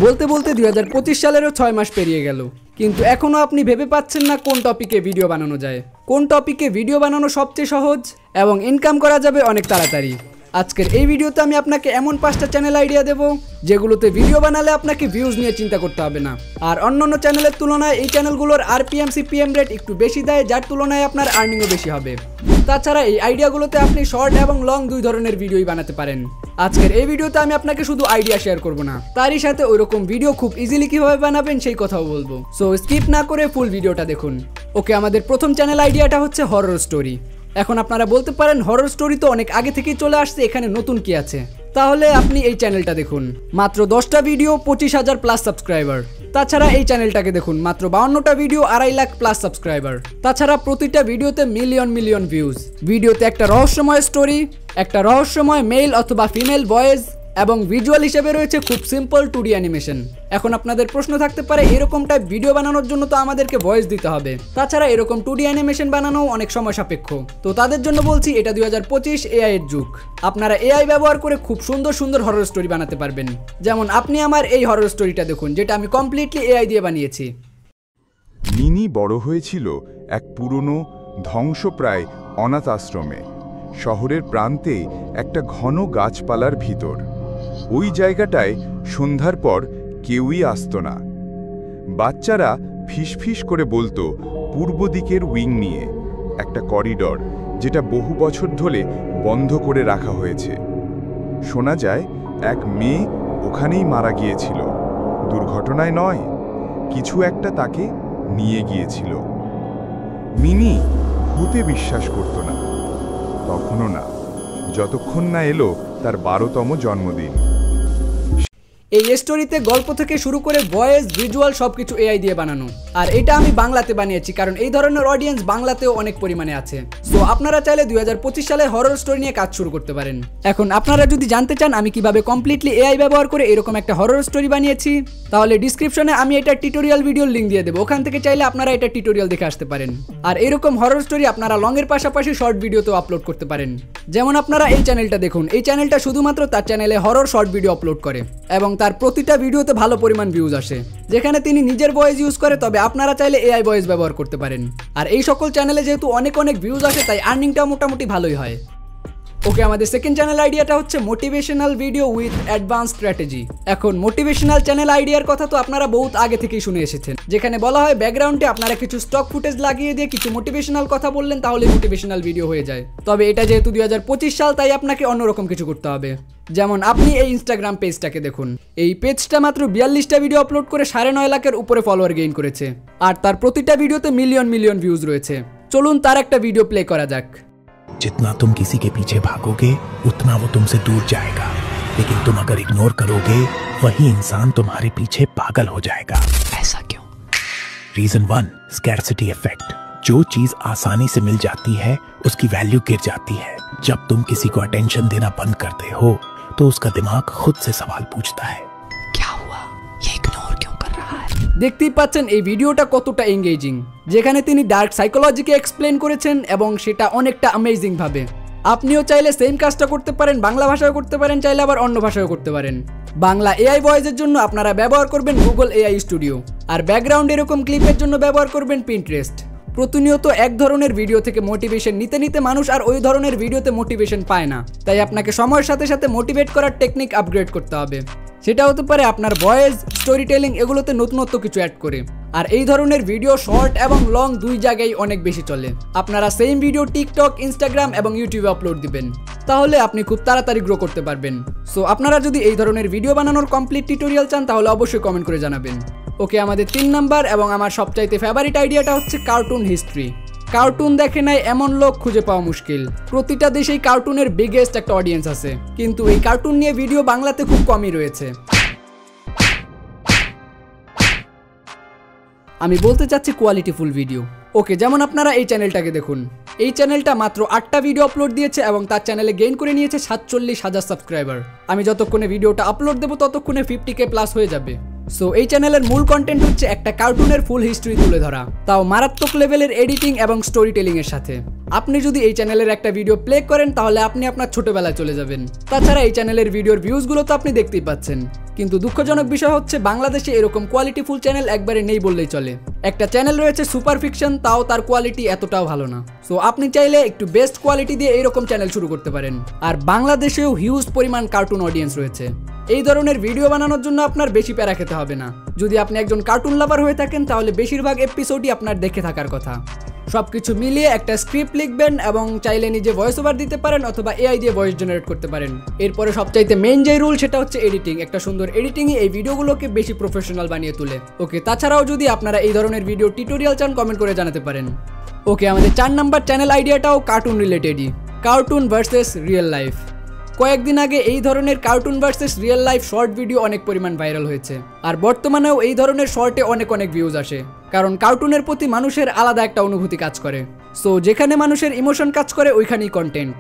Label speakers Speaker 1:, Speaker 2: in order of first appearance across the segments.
Speaker 1: বলতে বলতে 2025 সালেরও 6 মাস পেরিয়ে গেল, কিন্তু এখনও আপনি ভেবে পাচ্ছেন না কোন টপিকে ভিডিও বানানো যায়, কোন টপিকে ভিডিও বানানো সবচেয়ে সহজ এবং ইনকাম করা যাবে অনেক তাড়াতাড়ি। আজকের এই ভিডিওতে আমি আপনাকে এমন 5টা চ্যানেল আইডিয়া দেব যেগুলোতে ভিডিও বানালে আপনাকে ভিউজ নিয়ে চিন্তা করতে হবে না, আর অন্যান্য চ্যানেলের তুলনায় এই চ্যানেলগুলোর আরপিএম সিপিএম রেট একটু বেশি দেয়, যার তুলনায় আপনার আর্নিংও বেশি হবে। তাছাড়া এই আইডিয়াগুলোতে আপনি শর্ট এবং লং দুই ধরনের ভিডিওই বানাতে পারেন। আজকের এই ভিডিওতে আমি আপনাকে শুধু আইডিয়া শেয়ার করব না, তারই সাথে ওইরকম ভিডিও খুব ইজিলি কিভাবে বানাবেন সেই কথাও বলবো। সো স্কিপ না করে ফুল ভিডিওটা দেখুন। ওকে, আমাদের প্রথম চ্যানেল আইডিয়াটা হচ্ছে হরর স্টোরি। এখন আপনারা বলতে পারেন হরর স্টোরি তো অনেক আগে থেকেই চলে আসছে, এখানে নতুন কি আছে? তাহলে আপনি এই চ্যানেলটা দেখুন, মাত্র 10টা ভিডিও 25,000 প্লাস সাবস্ক্রাইবার। তাছাড়া এই চ্যানেলটাকে দেখুন, মাত্র 52টা ভিডিও 2.5 লাখ প্লাস সাবস্ক্রাইবার। তাছাড়া প্রতিটা ভিডিওতে মিলিয়ন মিলিয়ন ভিউজ। ভিডিওতে একটা রহস্যময় স্টোরি, একটা রহস্যময় মেল অথবা ফিমেল ভয়েস এবং ভিজুয়াল হিসেবে রয়েছে খুব সিম্পল 2D অ্যানিমেশন। এখন আপনাদের প্রশ্ন থাকতে পারে এরকম টাইপ ভিডিও বানানোর জন্য তো আমাদেরকে ভয়েস দিতে হবে, তাছাড়া এরকম 2D অ্যানিমেশন বানানো অনেক সময় সাপেক্ষ। তো তাদের জন্য বলছি, এটা 2025 এআই এর যুগ। আপনারা এআই ব্যবহার করে খুব সুন্দর সুন্দর হরর স্টোরি বানাতে পারবেন। যেমন আপনি আমার এই হরর স্টোরিটা দেখুন, যেটা আমি কমপ্লিটলি এআই দিয়ে বানিয়েছি।
Speaker 2: মিনি বড় হয়েছিল এক পুরনো ধ্বংসপ্রায় অনাথ আশ্রমে, শহরের প্রান্তে একটা ঘন গাছপালার ভিতর। ওই জায়গাটায় সন্ধ্যার পর কেউই আসত না। বাচ্চারা ফিসফিস করে বলতো পূর্ব দিকের উইং নিয়ে একটা করিডর, যেটা বহু বছর ধরে বন্ধ করে রাখা হয়েছে। শোনা যায় এক মেয়ে ওখানেই মারা গিয়েছিল। দুর্ঘটনায় নয়, কিছু একটা তাকে নিয়ে গিয়েছিল। মিনি ভূতে বিশ্বাস করত না, তখনও না, যতক্ষণ না এলো তার 12তম জন্মদিন।
Speaker 1: এই স্টোরিতে গল্প থেকে শুরু করে ভয়েস ভিজুয়াল সবকিছু এআই দিয়ে বানানো, আর এটা আমি বাংলাতে বানিয়েছি কারণ এই ধরনের অডিয়েন্স বাংলাতেও অনেক পরিমাণে আছে। সো আপনারা চাইলে 2025 সালে হরর স্টোরি নিয়ে কাজ শুরু করতে পারেন। এখন আপনারা যদি জানতে চান আমি কিভাবে কমপ্লিটলি এআই ব্যবহার করে এরকম একটা হরর স্টোরি বানিয়েছি, তাহলে ডিসক্রিপশনে আমি এটা টিউটোরিয়াল ভিডিওর লিংক দিয়ে দেবো, ওখান থেকে চাইলে আপনারা এটা টিউটোরিয়াল দেখে আসতে পারেন। আর এরকম হরর স্টোরি আপনারা লং এর পাশাপাশি শর্ট ভিডিওতেও আপলোড করতে পারেন। যেমন আপনারা এই চ্যানেলটা দেখুন, এই চ্যানেলটা শুধুমাত্র তার চ্যানেলে হরর শর্ট ভিডিও আপলোড করে এবং তার প্রতিটা ভিডিওতে ভালো পরিমাণ ভিউজ আসে। যেখানে তিনি নিজের ভয়েস ইউজ করে, তবে আপনারা চাইলে এআই ভয়েস ব্যবহার করতে পারেন। আর এই সকল চ্যানেলে যেহেতু অনেক অনেক ভিউজ আসে, তাই আর্নিংটাও মোটামুটি ভালোই হয়। ওকে, আমাদের সেকেন্ড চ্যানেল আইডিয়াটা হচ্ছে motivational video with advance strategy. এখন মোটিভেশনাল চ্যানেল আইডিয়ার কথা তো আপনারা বহুত আগে থেকেই শুনে এসেছেন, যেখানে বলা হয় ব্যাকগ্রাউন্ডে আপনারা কিছু স্টক ফুটেজ লাগিয়ে দিয়ে কিছু মোটিভেশনাল কথা বললেন, তাহলে মোটিভেশনাল ভিডিও হয়ে যায়। তবে এটা যেহেতু 2025 সাল, তাই আপনাকে অন্যরকম কিছু করতে হবে। যেমন আপনি এই ইনস্টাগ্রাম পেজটাকে দেখুন, এই পেজটা মাত্র 42টা ভিডিও আপলোড করে 9.5 লাখের উপরে ফলোয়ার গেইন করেছে, আর তার প্রতিটা ভিডিওতে মিলিয়ন মিলিয়ন ভিউজ রয়েছে। চলুন তার একটা ভিডিও প্লে করা যাক।
Speaker 3: जितना तुम किसी के पीछे भागोगे उतना वो तुमसे दूर जाएगा, लेकिन तुम अगर इग्नोर करोगे वही इंसान तुम्हारे पीछे पागल हो जाएगा। ऐसा क्यों? Reason 1, scarcity effect. जो चीज आसानी से मिल जाती है उसकी वैल्यू गिर जाती है। जब तुम किसी को अटेंशन देना बंद करते हो तो उसका दिमाग खुद से सवाल पूछता है, क्या हुआ, ये इग्नोर क्यों कर रहा है?
Speaker 1: দেখতেই পাচ্ছেন এই ভিডিওটা কতটা এঙ্গেজিং, যেখানে তিনি ডার্ক সাইকোলজিকে এক্সপ্লেন করেছেন এবং সেটা অনেকটা অ্যামেজিং ভাবে। আপনিও চাইলে সেম কাজটা করতে পারেন, বাংলা ভাষায়ও করতে পারেন, চাইলে আবার অন্য ভাষায়ও করতে পারেন। বাংলা এআই ভয়েসের জন্য আপনারা ব্যবহার করবেন গুগল এআই স্টুডিও, আর ব্যাকগ্রাউন্ড এরকম ক্লিপের জন্য ব্যবহার করবেন পিন্টারেস্ট। প্রতিনিয়ত এক ধরনের ভিডিও থেকে মোটিভেশন নিতে নিতে মানুষ আর ওই ধরনের ভিডিওতে মোটিভেশন পায় না, তাই আপনাকে সময়ের সাথে সাথে মোটিভেট করার টেকনিক আপগ্রেড করতে হবে। সেটা হতে পারে আপনার ভয়েস, স্টোরি টেলিং, এগুলোতে নতুনত্ব কিছু অ্যাড করে। আর এই ধরনের ভিডিও শর্ট এবং লং দুই জায়গায় অনেক বেশি চলে। আপনারা সেম ভিডিও টিকটক, ইনস্টাগ্রাম এবং ইউটিউবে আপলোড দিবেন, তাহলে আপনি খুব তাড়াতাড়ি গ্রো করতে পারবেন। সো আপনারা যদি এই ধরনের ভিডিও বানানোর কমপ্লিট টিউটোরিয়াল চান, তাহলে অবশ্যই কমেন্ট করে জানাবেন। ওকে, আমাদের 3 নাম্বার এবং আমার সবচাইতে ফেভারিট আইডিয়াটা হচ্ছে কার্টুন হিস্ট্রি। কার্টুন দেখে নাই এমন লোক খুঁজে পাওয়া মুশকিল। প্রতিটা দেশেই কার্টুনের বিগেস্ট একটা অডিয়েন্স আছে, কিন্তু এই কার্টুন নিয়ে ভিডিও বাংলাতে খুব কমই রয়েছে। আমি বলতে চাচ্ছি কোয়ালিটিফুল ভিডিও। ওকে, যেমন আপনারা এই চ্যানেলটাকে দেখুন, এই চ্যানেলটা মাত্র 8টা ভিডিও আপলোড দিয়েছে এবং তার চ্যানেলে গেইন করে নিয়েছে 47,000 সাবস্ক্রাইবার। আমি যতক্ষণে ভিডিওটা আপলোড দেবো ততক্ষণে 50K প্লাস হয়ে যাবে। সো এই চ্যানেলের মূল কন্টেন্ট হচ্ছে একটা কার্টুনের ফুল হিস্ট্রি তুলে ধরা, তাও মারাত্মক লেভেলের এডিটিং এবং স্টোরি টেলিং এর সাথে। আপনি যদি এই চ্যানেলের একটা ভিডিও প্লে করেন তাহলে আপনি আপনার ছোটবেলায় চলে যাবেন। তাছাড়া এই চ্যানেলের ভিডিওর ভিউজগুলো তো আপনি দেখতেই পাচ্ছেন, কিন্তু দুঃখজনক বিষয় হচ্ছে বাংলাদেশে এরকম কোয়ালিটিফুল চ্যানেল একবারে নেই বললেই চলে। একটা চ্যানেল রয়েছে সুপার ফিকশন, তাও তার কোয়ালিটি এতটাও ভালো না। সো আপনি চাইলে একটু বেস্ট কোয়ালিটি দিয়ে এরকম চ্যানেল শুরু করতে পারেন। আর বাংলাদেশেও হিউজ পরিমাণ কার্টুন অডিয়েন্স রয়েছে। এই ধরনের ভিডিও বানানোর জন্য আপনার বেশি প্যারা খেতে হবে না। যদি আপনি একজন কার্টুন লাভার হয়ে থাকেন তাহলে বেশিরভাগ এপিসোডই আপনার দেখে থাকার কথা। সবকিছু মিলিয়ে একটা স্ক্রিপ্ট লিখবেন এবং চাইলে নিজে ভয়েস ওভার দিতে পারেন অথবা এআই দিয়ে ভয়েস জেনারেট করতে পারেন। এরপরে সবচাইতে মেইন যে রুল সেটা হচ্ছে এডিটিং। একটা সুন্দর এডিটিংই এই ভিডিওগুলোকে বেশি প্রফেশনাল বানিয়ে তোলে। ওকে, তাছাড়াও যদি আপনারা এই ধরনের ভিডিও টিউটোরিয়াল চান কমেন্ট করে জানাতে পারেন। ওকে, আমাদের 4 নাম্বার চ্যানেল আইডিয়াটাও কার্টুন রিলেটেডই, কার্টুন ভার্সেস রিয়েল লাইফ। কয়েকদিন আগে এই ধরনের cartoon versus real life short video অনেক পরিমাণ ভাইরাল হয়েছে। আর বর্তমানেও এই ধরনের শর্টে অনেক ভিউজ আসে, কারণ কার্টুনের প্রতি মানুষের আলাদা একটা অনুভূতি কাজ করে। সো যেখানে মানুষের ইমোশন কাজ করে ওইখানেই কন্টেন্ট।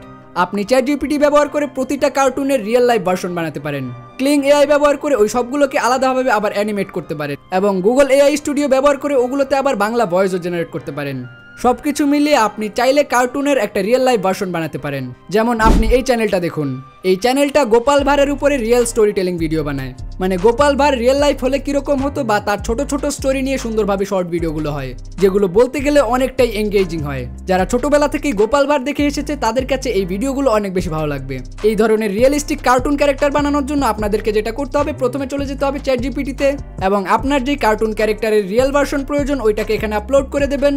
Speaker 1: আপনি ChatGPT ব্যবহার করে প্রতিটা কার্টুনের রিয়েল লাইফ ভার্সন বানাতে পারেন। ক্লিং এআই ব্যবহার করে ওই সবগুলোকে আলাদাভাবে আবার অ্যানিমেট করতে পারেন এবং গুগল এআই স্টুডিও ব্যবহার করে ওগুলোতে আবার বাংলা ভয়েসও জেনারেট করতে পারেন। সবকিছু মিলিয়ে আপনি চাইলে কার্টুনের একটা রিয়েল লাইফ ভার্সন বানাতে পারেন। যেমন আপনি এই চ্যানেলটা দেখুন, এই চ্যানেলটা গোপাল ভাঁড়ের উপরে রিয়েল স্টোরি টেলিং ভিডিও বানায়। মানে গোপাল ভাঁড় রিয়েল লাইফ হলে কিরকম হতো বা তার ছোট ছোট স্টোরি নিয়ে সুন্দরভাবে শর্ট ভিডিওগুলো হয়, যেগুলো বলতে গেলে অনেকটাই এঙ্গেজিং হয়। যারা ছোটবেলা থেকেই গোপাল ভাঁড় দেখে এসেছে তাদের কাছে এই ভিডিওগুলো অনেক বেশি ভালো লাগবে। এই ধরনের রিয়েলিস্টিক কার্টুন ক্যারেক্টার বানানোর জন্য আপনাদেরকে যেটা করতে হবে, প্রথমে চলে যেতে হবে ChatGPT-তে এবং আপনার যেই কার্টুন ক্যারেক্টারের রিয়েল ভার্সন প্রয়োজন ওইটাকে এখানে আপলোড করে দেবেন।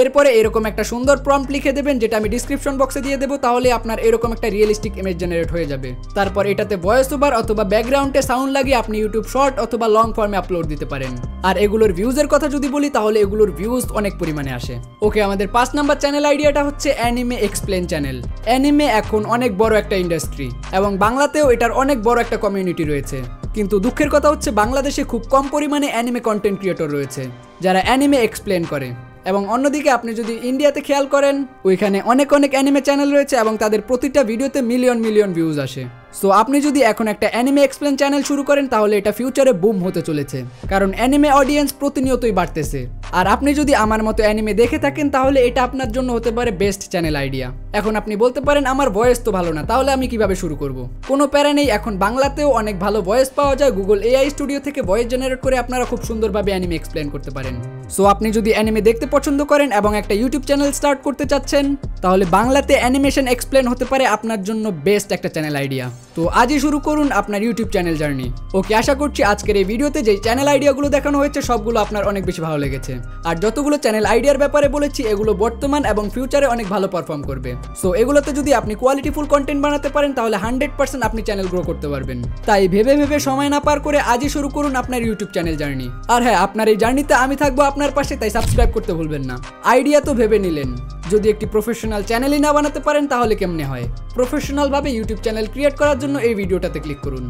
Speaker 1: এরপরে এরকম একটা সুন্দর প্রম্পট লিখে দেবেন, যেটা আমি ডিসক্রিপশন বক্সে দিয়ে দেবো, তাহলে আপনার এরকম একটা রিয়েলিস্টিক ইমেজ জেনারেট হয়ে যাবে। তারপর এটাতে ভয়েস ওভার অথবা ব্যাকগ্রাউন্ডে সাউন্ড লাগিয়ে আপনি ইউটিউব শর্ট অথবা লং ফর্মে আপলোড দিতে পারেন। আর এগুলোর ভিউজের কথা যদি বলি তাহলে এগুলোর ভিউজ অনেক পরিমাণে আসে। ওকে, আমাদের 5 নাম্বার চ্যানেল আইডিয়াটা হচ্ছে অ্যানিমে এক্সপ্লেন চ্যানেল। অ্যানিমে এখন অনেক বড় একটা ইন্ডাস্ট্রি এবং বাংলাতেও এটার অনেক বড় একটা কমিউনিটি রয়েছে। কিন্তু দুঃখের কথা হচ্ছে বাংলাদেশে খুব কম পরিমাণে অ্যানিমে কন্টেন্ট ক্রিয়েটর রয়েছে যারা অ্যানিমে এক্সপ্লেন করে। এবং অন্যদিকে আপনি যদি ইন্ডিয়াতে খেয়াল করেন ওইখানে অনেক অ্যানিমে চ্যানেল রয়েছে এবং তাদের প্রতিটা ভিডিওতে মিলিয়ন ভিউজ আসে। সো আপনি যদি এখন একটা অ্যানিমে এক্সপ্লেন চ্যানেল শুরু করেন তাহলে এটা ফিউচারে বুম হতে চলেছে, কারণ অ্যানিমে অডিয়েন্স প্রতিনিয়তই বাড়তেছে। আর আপনি যদি আমার মতো অ্যানিমে দেখে থাকেন তাহলে এটা আপনার জন্য হতে পারে বেস্ট চ্যানেল আইডিয়া। এখন আপনি বলতে পারেন আমার ভয়েস তো ভালো না, তাহলে আমি কিভাবে শুরু করব? কোনো প্যারা নেই, এখন বাংলাতেও অনেক ভালো ভয়েস পাওয়া যায়। গুগল এআই স্টুডিও থেকে ভয়েস জেনারেট করে আপনারা খুব সুন্দরভাবে অ্যানিমে এক্সপ্লেন করতে পারেন। সো আপনি যদি অ্যানিমে দেখতে পছন্দ করেন এবং একটা ইউটিউব চ্যানেল স্টার্ট করতে চাচ্ছেন তাহলে বাংলাতে অ্যানিমেশন এক্সপ্লেন হতে পারে আপনার জন্য বেস্ট একটা চ্যানেল আইডিয়া। তো আজই শুরু করুন আপনার ইউটিউব চ্যানেল জার্নি। ওকে, আশা করছি আজকের এই ভিডিওতে যে চ্যানেল আইডিয়াগুলো দেখানো হয়েছে সবগুলো আপনার অনেক বেশি ভালো লেগেছে। আর যতগুলো চ্যানেল আইডিয়ার ব্যাপারে বলেছি এগুলো বর্তমান এবং ফিউচারে অনেক ভালো পারফর্ম করবে। সো এগুলোতে যদি আপনি কোয়ালিটিফুল কন্টেন্ট বানাতে পারেন তাহলে 100% আপনি চ্যানেল গ্রো করতে পারবেন। তাই ভেবে সময় না পার করে আজই শুরু করুন আপনার ইউটিউব চ্যানেল জার্নি। আর হ্যাঁ, আপনার এই জার্নিতে আমি থাকবো আপনার পাশে, তাই সাবস্ক্রাইব করতে ভুলবেন না। আইডিয়া তো ভেবে নিলেন, যদি একটি প্রফেশনাল চ্যানেলই না বানাতে পারেন তাহলে কেমনে হয়? প্রফেশনালভাবে ইউটিউব চ্যানেল ক্রিয়েট করার জন্য এই ভিডিওটাতে ক্লিক করুন।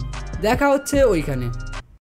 Speaker 1: দেখা হচ্ছে ওইখানে।